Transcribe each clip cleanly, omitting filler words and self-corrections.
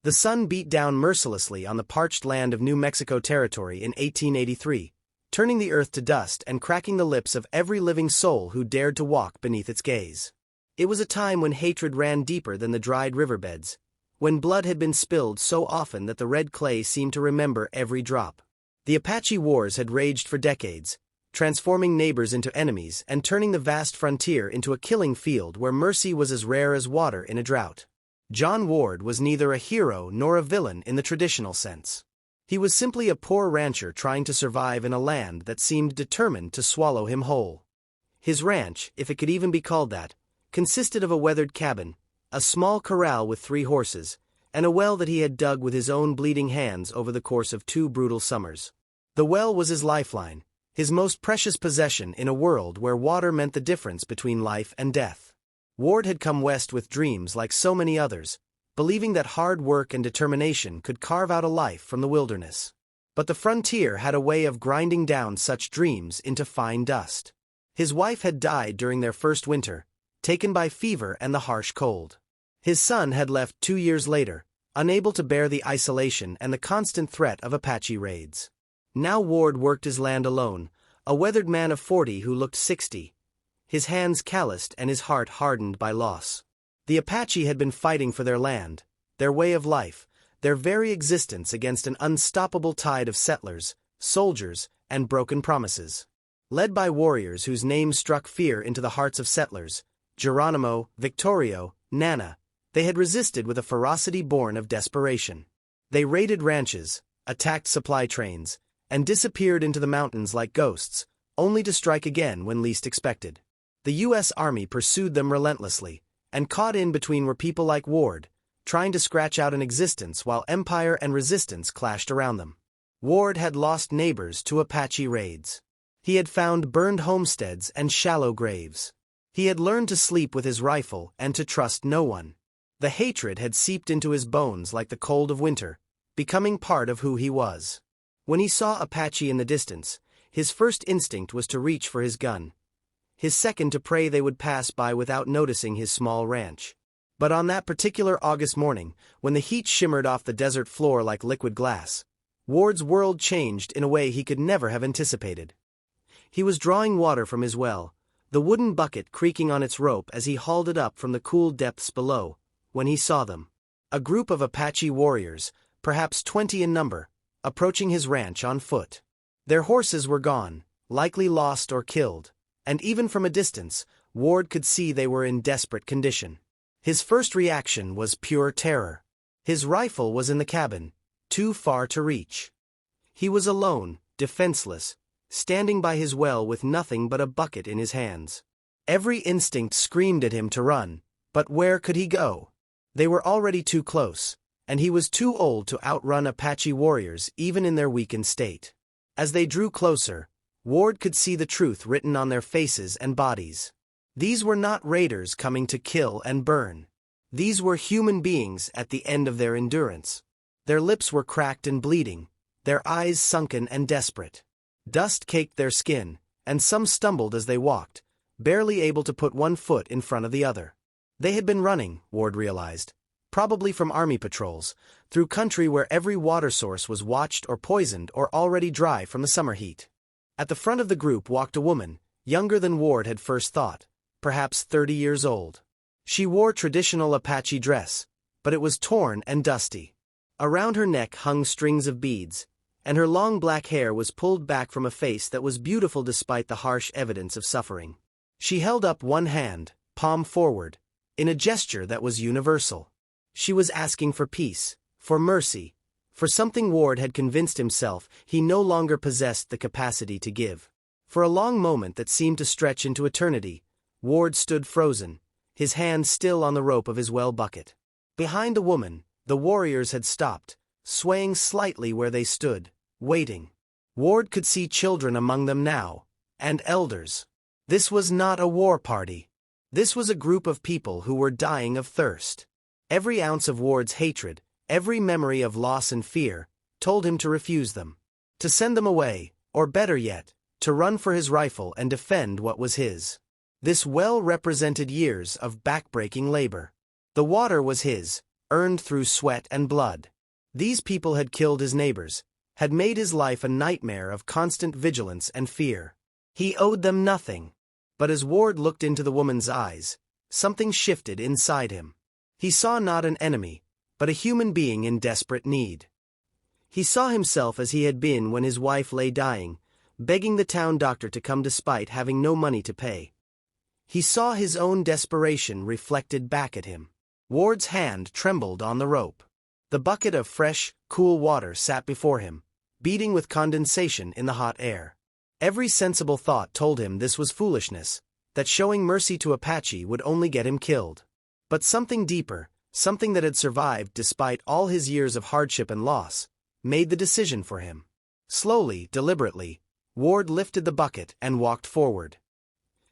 The sun beat down mercilessly on the parched land of New Mexico Territory in 1883, turning the earth to dust and cracking the lips of every living soul who dared to walk beneath its gaze. It was a time when hatred ran deeper than the dried riverbeds, when blood had been spilled so often that the red clay seemed to remember every drop. The Apache Wars had raged for decades, transforming neighbors into enemies and turning the vast frontier into a killing field where mercy was as rare as water in a drought. John Ward was neither a hero nor a villain in the traditional sense. He was simply a poor rancher trying to survive in a land that seemed determined to swallow him whole. His ranch, if it could even be called that, consisted of a weathered cabin, a small corral with 3 horses, and a well that he had dug with his own bleeding hands over the course of 2 brutal summers. The well was his lifeline, his most precious possession in a world where water meant the difference between life and death. Ward had come west with dreams like so many others, believing that hard work and determination could carve out a life from the wilderness. But the frontier had a way of grinding down such dreams into fine dust. His wife had died during their first winter, taken by fever and the harsh cold. His son had left 2 years later, unable to bear the isolation and the constant threat of Apache raids. Now Ward worked his land alone, a weathered man of 40 who looked 60, his hands calloused and his heart hardened by loss. The Apache had been fighting for their land, their way of life, their very existence against an unstoppable tide of settlers, soldiers, and broken promises. Led by warriors whose names struck fear into the hearts of settlers, Geronimo, Victorio, Nana, they had resisted with a ferocity born of desperation. They raided ranches, attacked supply trains, and disappeared into the mountains like ghosts, only to strike again when least expected. The U.S. Army pursued them relentlessly, and caught in between were people like Ward, trying to scratch out an existence while empire and resistance clashed around them. Ward had lost neighbors to Apache raids. He had found burned homesteads and shallow graves. He had learned to sleep with his rifle and to trust no one. The hatred had seeped into his bones like the cold of winter, becoming part of who he was. When he saw Apache in the distance, his first instinct was to reach for his gun. His second to pray they would pass by without noticing his small ranch. But on that particular August morning, when the heat shimmered off the desert floor like liquid glass, Ward's world changed in a way he could never have anticipated. He was drawing water from his well, the wooden bucket creaking on its rope as he hauled it up from the cool depths below, when he saw them. A group of Apache warriors, perhaps 20 in number, approaching his ranch on foot. Their horses were gone, likely lost or killed, and even from a distance, Ward could see they were in desperate condition. His first reaction was pure terror. His rifle was in the cabin, too far to reach. He was alone, defenseless, standing by his well with nothing but a bucket in his hands. Every instinct screamed at him to run, but where could he go? They were already too close, and he was too old to outrun Apache warriors even in their weakened state. As they drew closer, Ward could see the truth written on their faces and bodies. These were not raiders coming to kill and burn. These were human beings at the end of their endurance. Their lips were cracked and bleeding, their eyes sunken and desperate. Dust caked their skin, and some stumbled as they walked, barely able to put one foot in front of the other. They had been running, Ward realized, probably from army patrols, through country where every water source was watched or poisoned or already dry from the summer heat. At the front of the group walked a woman, younger than Ward had first thought, perhaps 30 years old. She wore traditional Apache dress, but it was torn and dusty. Around her neck hung strings of beads, and her long black hair was pulled back from a face that was beautiful despite the harsh evidence of suffering. She held up one hand, palm forward, in a gesture that was universal. She was asking for peace, for mercy, for something Ward had convinced himself he no longer possessed the capacity to give. For a long moment that seemed to stretch into eternity, Ward stood frozen, his hand still on the rope of his well bucket. Behind the woman, the warriors had stopped, swaying slightly where they stood, waiting. Ward could see children among them now, and elders. This was not a war party. This was a group of people who were dying of thirst. Every ounce of Ward's hatred, every memory of loss and fear, told him to refuse them. To send them away, or better yet, to run for his rifle and defend what was his. This well represented years of backbreaking labor. The water was his, earned through sweat and blood. These people had killed his neighbors, had made his life a nightmare of constant vigilance and fear. He owed them nothing. But as Ward looked into the woman's eyes, something shifted inside him. He saw not an enemy, but a human being in desperate need. He saw himself as he had been when his wife lay dying, begging the town doctor to come despite having no money to pay. He saw his own desperation reflected back at him. Ward's hand trembled on the rope. The bucket of fresh, cool water sat before him, beating with condensation in the hot air. Every sensible thought told him this was foolishness, that showing mercy to Apache would only get him killed. But something deeper, something that had survived despite all his years of hardship and loss, made the decision for him. Slowly, deliberately, Ward lifted the bucket and walked forward.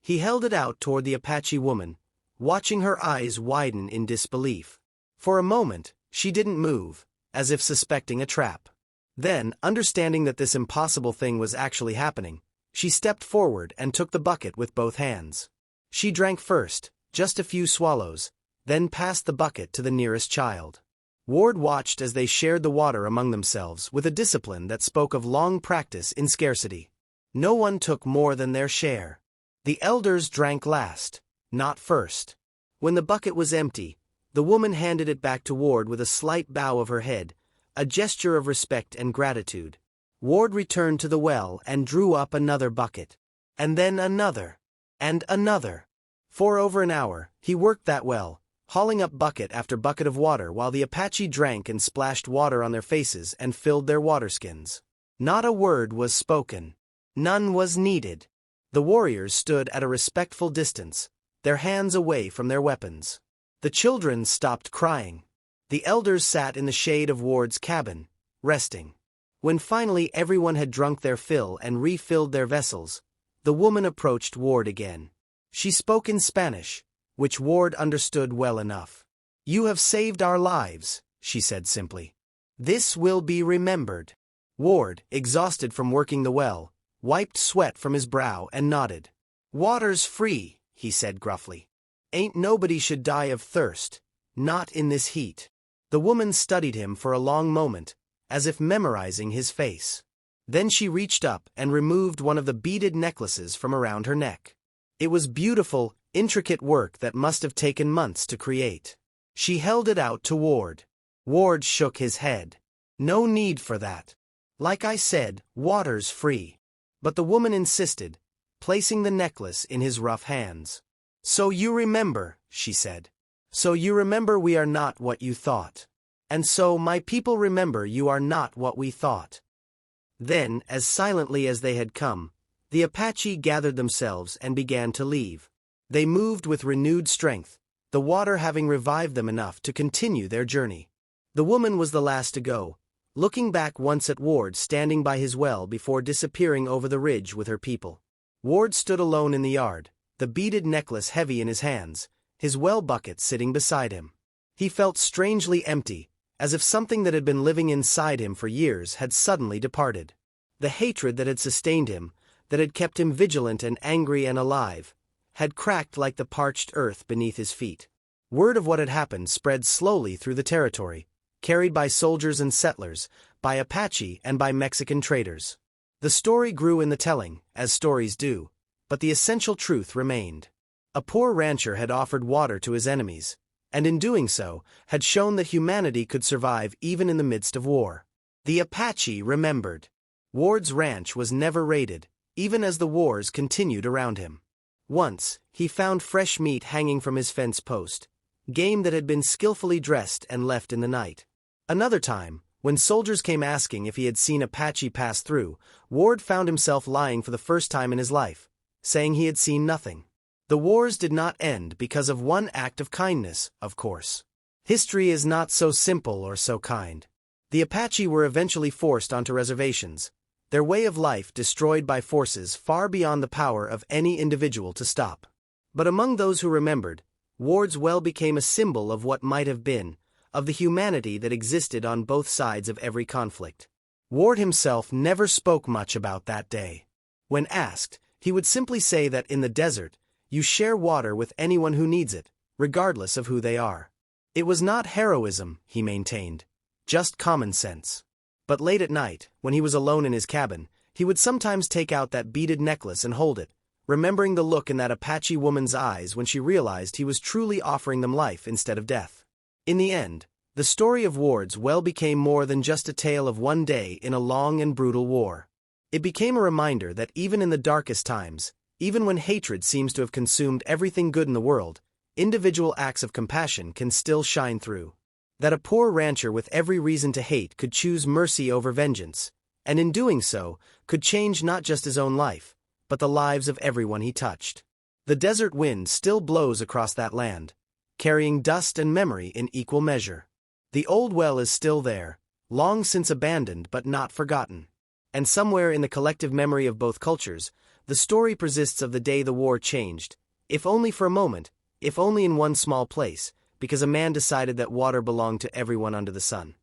He held it out toward the Apache woman, watching her eyes widen in disbelief. For a moment, she didn't move, as if suspecting a trap. Then, understanding that this impossible thing was actually happening, she stepped forward and took the bucket with both hands. She drank first, just a few swallows, then passed the bucket to the nearest child. Ward watched as they shared the water among themselves with a discipline that spoke of long practice in scarcity. No one took more than their share. The elders drank last, not first. When the bucket was empty, the woman handed it back to Ward with a slight bow of her head, a gesture of respect and gratitude. Ward returned to the well and drew up another bucket. And then another. And another. For over an hour, he worked that well, hauling up bucket after bucket of water while the Apache drank and splashed water on their faces and filled their waterskins. Not a word was spoken. None was needed. The warriors stood at a respectful distance, their hands away from their weapons. The children stopped crying. The elders sat in the shade of Ward's cabin, resting. When finally everyone had drunk their fill and refilled their vessels, the woman approached Ward again. She spoke in Spanish, which Ward understood well enough. "You have saved our lives," she said simply. "This will be remembered." Ward, exhausted from working the well, wiped sweat from his brow and nodded. "Water's free," he said gruffly. "Ain't nobody should die of thirst, not in this heat." The woman studied him for a long moment, as if memorizing his face. Then she reached up and removed one of the beaded necklaces from around her neck. It was beautiful, intricate work that must have taken months to create. She held it out to Ward. Ward shook his head. "No need for that. Like I said, water's free." But the woman insisted, placing the necklace in his rough hands. "So you remember," she said. "So you remember we are not what you thought. And so my people remember you are not what we thought." Then, as silently as they had come, the Apache gathered themselves and began to leave. They moved with renewed strength, the water having revived them enough to continue their journey. The woman was the last to go, looking back once at Ward standing by his well before disappearing over the ridge with her people. Ward stood alone in the yard, the beaded necklace heavy in his hands, his well bucket sitting beside him. He felt strangely empty, as if something that had been living inside him for years had suddenly departed. The hatred that had sustained him, that had kept him vigilant and angry and alive, had cracked like the parched earth beneath his feet. Word of what had happened spread slowly through the territory, carried by soldiers and settlers, by Apache and by Mexican traders. The story grew in the telling, as stories do, but the essential truth remained. A poor rancher had offered water to his enemies, and in doing so, had shown that humanity could survive even in the midst of war. The Apache remembered. Ward's ranch was never raided, even as the wars continued around him. Once, he found fresh meat hanging from his fence post, game that had been skillfully dressed and left in the night. Another time, when soldiers came asking if he had seen Apache pass through, Ward found himself lying for the first time in his life, saying he had seen nothing. The wars did not end because of one act of kindness, of course. History is not so simple or so kind. The Apache were eventually forced onto reservations, their way of life destroyed by forces far beyond the power of any individual to stop. But among those who remembered, Ward's well became a symbol of what might have been, of the humanity that existed on both sides of every conflict. Ward himself never spoke much about that day. When asked, he would simply say that in the desert, you share water with anyone who needs it, regardless of who they are. It was not heroism, he maintained, just common sense. But late at night, when he was alone in his cabin, he would sometimes take out that beaded necklace and hold it, remembering the look in that Apache woman's eyes when she realized he was truly offering them life instead of death. In the end, the story of Ward's Well became more than just a tale of one day in a long and brutal war. It became a reminder that even in the darkest times, even when hatred seems to have consumed everything good in the world, individual acts of compassion can still shine through. That a poor rancher with every reason to hate could choose mercy over vengeance, and in doing so, could change not just his own life, but the lives of everyone he touched. The desert wind still blows across that land, carrying dust and memory in equal measure. The old well is still there, long since abandoned but not forgotten. And somewhere in the collective memory of both cultures, the story persists of the day the war changed, if only for a moment, if only in one small place, because a man decided that water belonged to everyone under the sun.